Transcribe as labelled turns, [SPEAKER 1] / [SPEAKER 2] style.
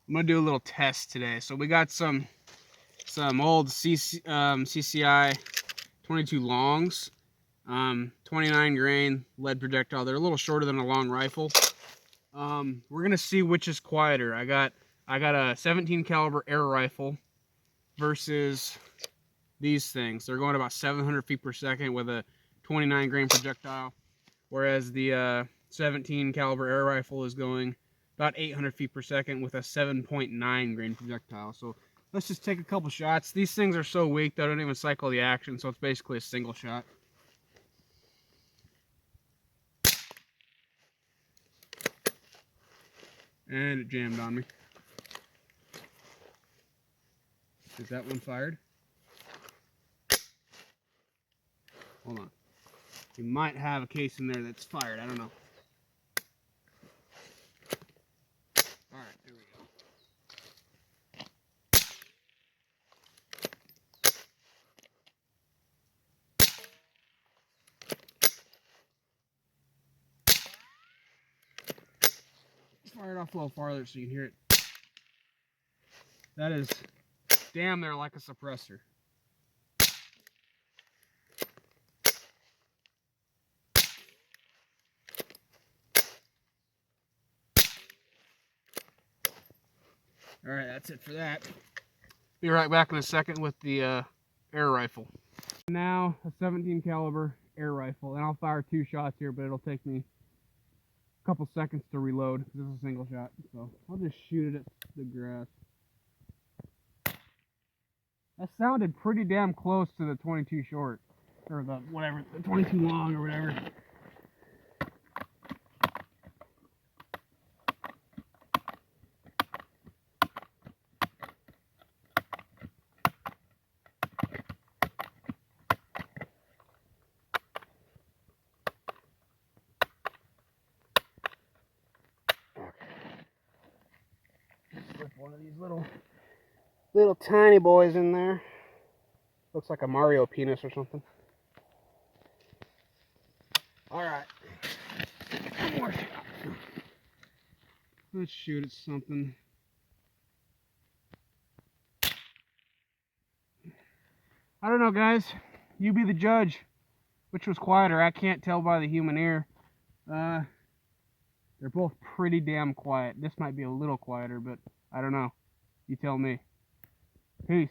[SPEAKER 1] I'm gonna do a little test today. So we got some old CCI 22 longs, 29 grain lead projectile. They're a little shorter than a long rifle. We're gonna see which is quieter. I got a 17 caliber air rifle versus these things. They're going about 700 feet per second with a 29 grain projectile, whereas the 17 caliber air rifle is going about 800 feet per second with a 7.9 grain projectile. So let's just take a couple shots. These things are so weak they don't even cycle the action, so it's basically a single shot. And it jammed on me. Is that one fired? Hold on. You might have a case in there that's fired. I don't know. Alright, there we go. Fire it off a little farther so you can hear it. That is damn near like a suppressor. Alright, that's it for that. Be right back in a second with the air rifle. Now a 17 caliber air rifle, and I'll fire 2 shots here, but it'll take me a couple seconds to reload because this is a single shot. So I'll just shoot it at the grass. That sounded pretty damn close to the 22 short, or the 22 long or whatever. Slip one of these little tiny boys in there. Looks like a Mario penis or something. Alright. One more shot. Let's shoot at something. I don't know, guys. You be the judge. Which was quieter? I can't tell by the human ear. They're both pretty damn quiet. This might be a little quieter, but I don't know. You tell me. Peace.